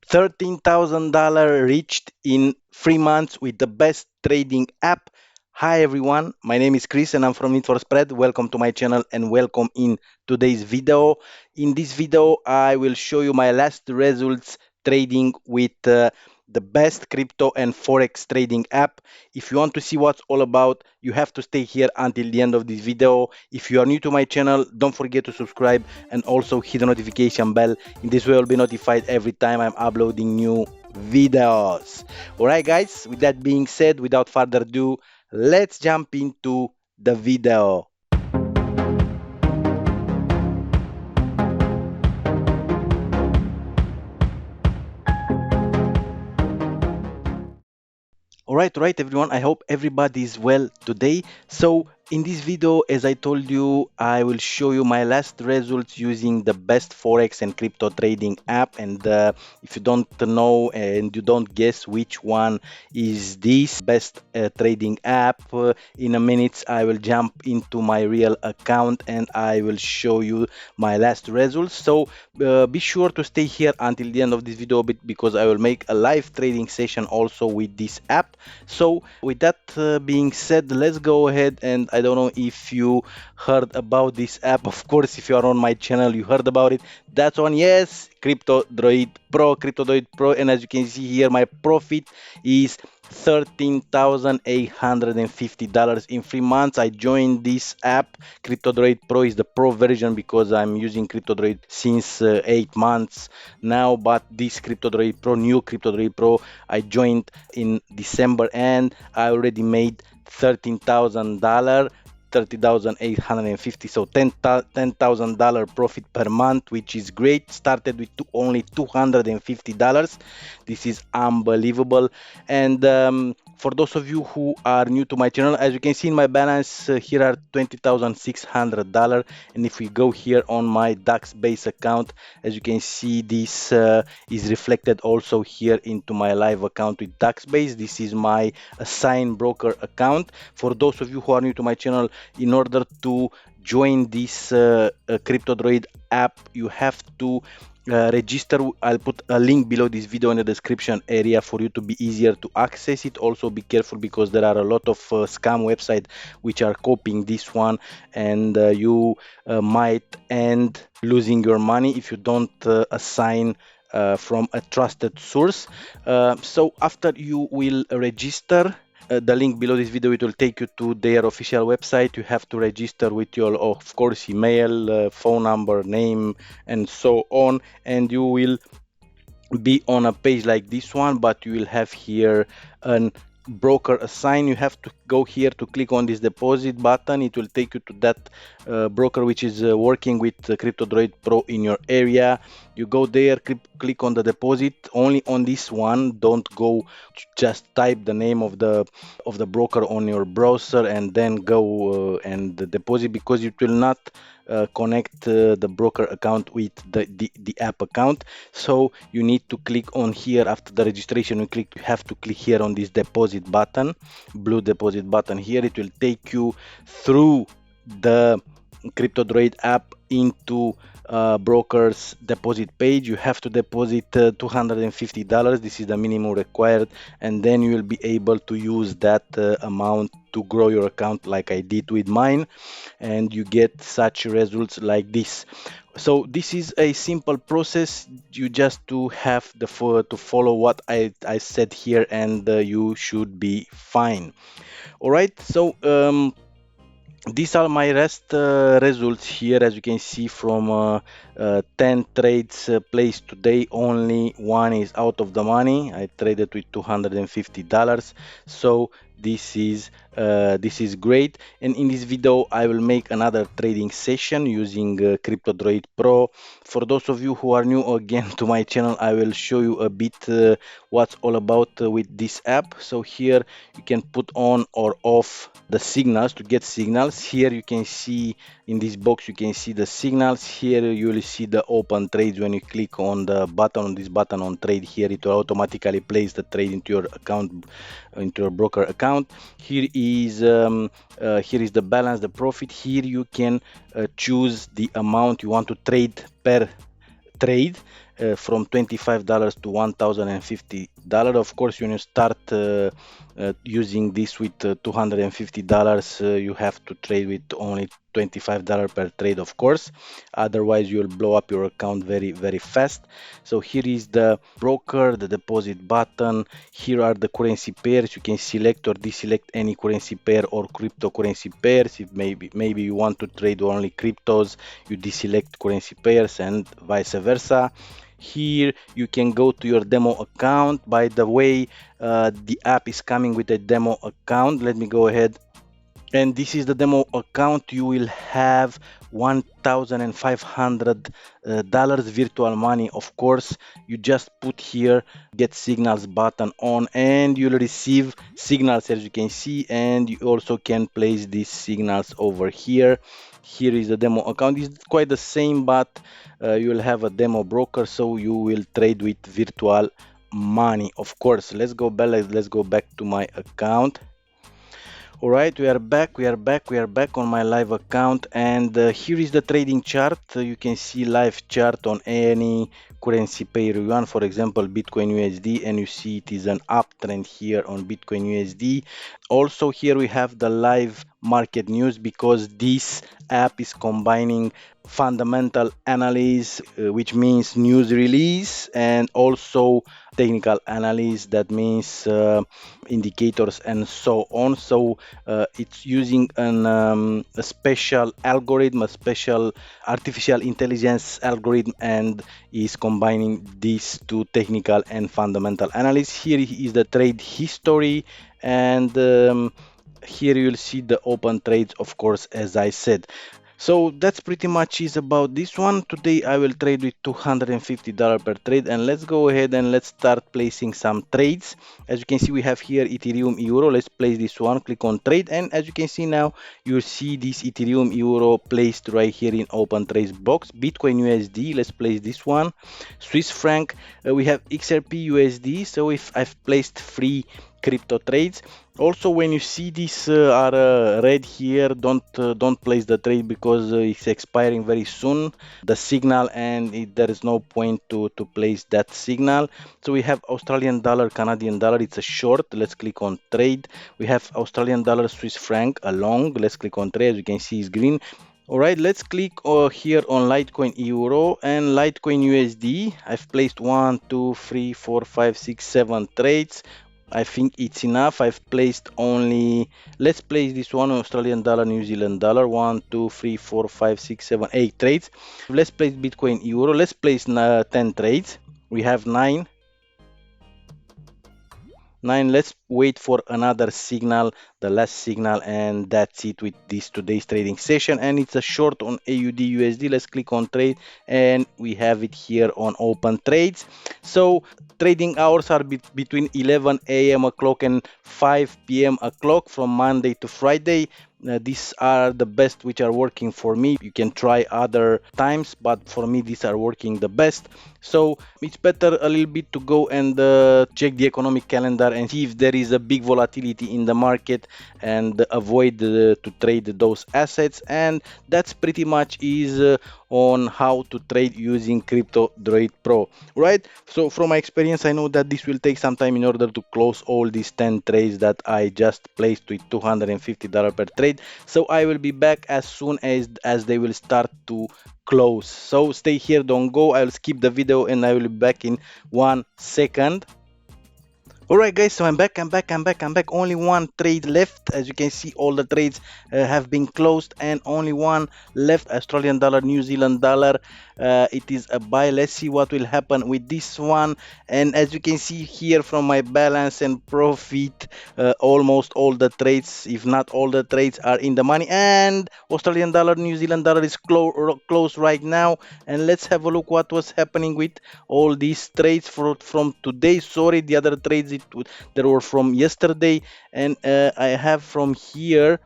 $13,000 reached in 3 months with the best trading app. Hi everyone, my name is Chris and I'm from Need for Spread. Welcome to my channel and welcome in today's video. In this video, I will show you my last results trading with the best crypto and forex trading app. If you want to see what's all about, you have to stay here until the end of this video. If you are new to my channel, don't forget to subscribe and also hit the notification bell. In this way, you'll be notified every time I'm uploading new videos. Alright guys, with that being said, without further ado, let's jump into the video. All right, everyone. I hope everybody is well today. So, in this video, as I told you, I will show you my last results using the best forex and crypto trading app. And if you don't know and you don't guess which one is this best trading app, in a minute I will jump into my real account and I will show you my last results. So, be sure to stay here until the end of this video because I will make a live trading session also with this app. So with that being said, let's go ahead. And I don't know if you heard about this app. Of course, if you are on my channel, you heard about it. That's one. Yes, Cryptotrade Pro. And as you can see here, my profit is $13,850 in 3 months. I joined this app. Cryptotrade Pro is the pro version because I'm using Cryptotrade since 8 months now. But this new Cryptotrade Pro, I joined in December and I already made $13,000. 30,850, so $10,000 profit per month, which is great. Started with only $250. This is unbelievable. And for those of you who are new to my channel, as you can see in my balance, here are $20,600. And if we go here on my DAX base account, as you can see, this is reflected also here into my live account with DAX base. This is my assigned broker account. For those of you who are new to my channel, in order to join this Cryptotrade app, you have to register. I'll put a link below this video in the description area for you to be easier to access it. Also be careful because there are a lot of scam websites which are copying this one, and you might end losing your money if you don't assign from a trusted source. So after you will register, the link below this video, it will take you to their official website. You have to register with your, of course, email, phone number, name, and so on, and you will be on a page like this one. But you will have here an broker assign. You have to go here to click on this deposit button. It will take you to that broker which is working with Cryptotrade Pro in your area. You go there, click on the deposit only on this one. Don't go just type the name of the broker on your browser and then go and deposit, because it will not connect the broker account with the app account. So you need to click on here after the registration. You have to click here on this deposit button, blue deposit button here. It will take you through the Cryptotrade app into broker's deposit page. You have to deposit $250. This is the minimum required, and then you will be able to use that amount to grow your account like I did with mine, and you get such results like this. So this is a simple process. You just to have to follow what I said here, and you should be fine. All right, so these are my rest results here. As you can see, from 10 trades placed today, only one is out of the money. I traded with $250, so this is great. And in this video I will make another trading session using Cryptotrade Pro. For those of you who are new again to my channel, I will show you a bit what's all about with this app. So here you can put on or off the signals to get signals. Here you can see in this box, you can see the signals. Here you will see the open trades. When you click on the button, on this button on trade here, it will automatically place the trade into your account, into your broker account. Here is the balance, the profit. Here you can choose the amount you want to trade per trade, from $25 to $1,050. Of course, when you start using this with $250, you have to trade with only $25 per trade, of course. Otherwise, you'll blow up your account very, very fast. So here is the broker, the deposit button. Here are the currency pairs. You can select or deselect any currency pair or cryptocurrency pairs. If maybe you want to trade only cryptos, you deselect currency pairs and vice versa. Here you can go to your demo account. By the way, the app is coming with a demo account. Let me go ahead, and this is the demo account. You will have $1,500 virtual money. Of course, you just put here get signals button on and you'll receive signals, as you can see, and you also can place these signals over here. Here is the demo account. It's quite the same, but you will have a demo broker, so you will trade with virtual money. Of course, let's go back to my account. All right, we are back on my live account, and here is the trading chart. You can see live chart on any currency pair you want, for example, Bitcoin USD, and you see it is an uptrend here on Bitcoin USD. Also, here we have the live market news because this app is combining fundamental analysis, which means news release, and also technical analysis, that means indicators and so on. So it's using a special algorithm, a special artificial intelligence algorithm, and is combining these two, technical and fundamental analysis. Here is the trade history, and here you'll see the open trades, of course, as I said. So that's pretty much is about this one. Today I will trade with $250 per trade, and let's go ahead and let's start placing some trades. As you can see, we have here Ethereum Euro. Let's place this one, click on trade, and as you can see now, you see this Ethereum Euro placed right here in open trades box. Bitcoin USD, let's place this one. Swiss franc, we have XRP USD. So if I've placed free crypto trades. Also, when you see these are red here, don't place the trade because it's expiring very soon, the signal, and there is no point to place that signal. So we have Australian dollar, Canadian dollar, it's a short. Let's click on trade. We have Australian dollar, Swiss franc, a long. Let's click on trade. As you can see, it's green. All right, let's click here on Litecoin Euro and Litecoin USD. I've placed 1, 2, 3, 4, 5, 6, 7 trades. I think it's enough. I've placed only, let's place this one, Australian dollar, New Zealand dollar, 1, 2, 3, 4, 5, 6, 7, 8 trades. Let's place Bitcoin Euro. Let's place 10 trades. We have 9. Let's wait for another signal, the last signal, and that's it with this today's trading session. And it's a short on AUD USD. Let's click on trade, and we have it here on open trades. So trading hours are between 11 a.m. o'clock and 5 p.m. o'clock from Monday to Friday. These are the best which are working for me. You can try other times, but for me these are working the best. So it's better a little bit to go and check the economic calendar and see if there is a big volatility in the market, and avoid to trade those assets. And that's pretty much is on how to trade using Cryptotrade Pro, right? So from my experience, I know that this will take some time in order to close all these 10 trades that I just placed with $250 per trade. So I will be back as soon as they will start to close. So stay here, don't go. I'll skip the video and I will be back in 1 second. Alright guys, so I'm back. Only one trade left. As you can see, all the trades have been closed and only one left, Australian dollar, New Zealand dollar. It is a buy. Let's see what will happen with this one. And as you can see here from my balance and profit, almost all the trades, if not all the trades, are in the money. And Australian dollar, New Zealand dollar is closed right now. And let's have a look what was happening with all these trades from today. Sorry, the other trades they were from yesterday. And I have from here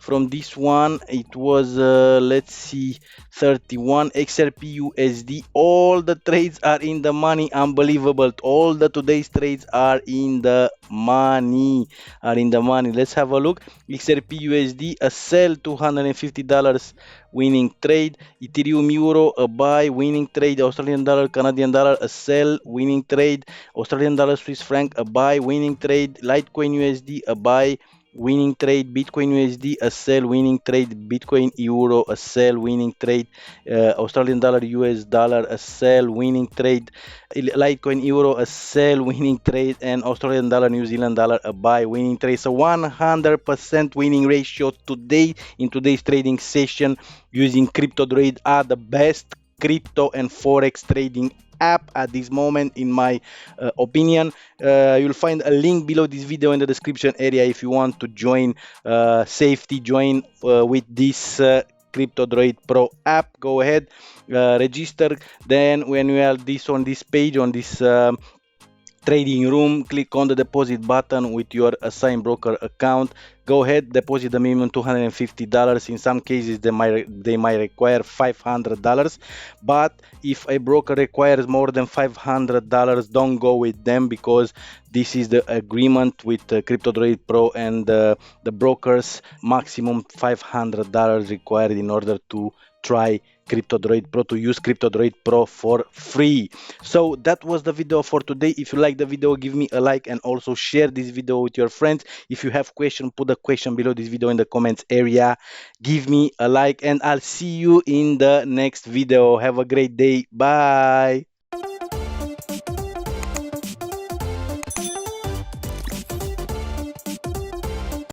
from this one. It was let's see, 31 XRP USD. All the trades are in the money. Unbelievable. All the today's trades are in the money. Let's have a look. XRP USD, a sell, $250 winning trade. Ethereum Euro, a buy, winning trade. Australian dollar, Canadian dollar, a sell, winning trade. Australian dollar, Swiss franc, a buy, winning trade. Litecoin USD, a buy, winning trade. Bitcoin USD, a sell, winning trade. Bitcoin Euro, a sell, winning trade. Australian dollar, US dollar, a sell, winning trade. Litecoin Euro, a sell, winning trade. And Australian dollar, New Zealand dollar, a buy, winning trade. So 100% winning ratio today in today's trading session using Cryptotrade are the best crypto and forex trading app at this moment, in my opinion. You'll find a link below this video in the description area if you want to join safety, join with this Cryptotrade Pro app. Go ahead, register. Then when you are this on this page, on this trading room, click on the deposit button with your assigned broker account. Go ahead, deposit the minimum $250. In some cases they might require $500, but if a broker requires more than $500, don't go with them, because this is the agreement with Cryptotrade Pro, and the brokers maximum $500 required in order to try Cryptotrade Pro, to use Cryptotrade Pro for free. So that was the video for today. If you like the video, give me a like and also share this video with your friends. If you have question, put a question below this video in the comments area. Give me a like, and I'll see you in the next video. Have a great day. Bye.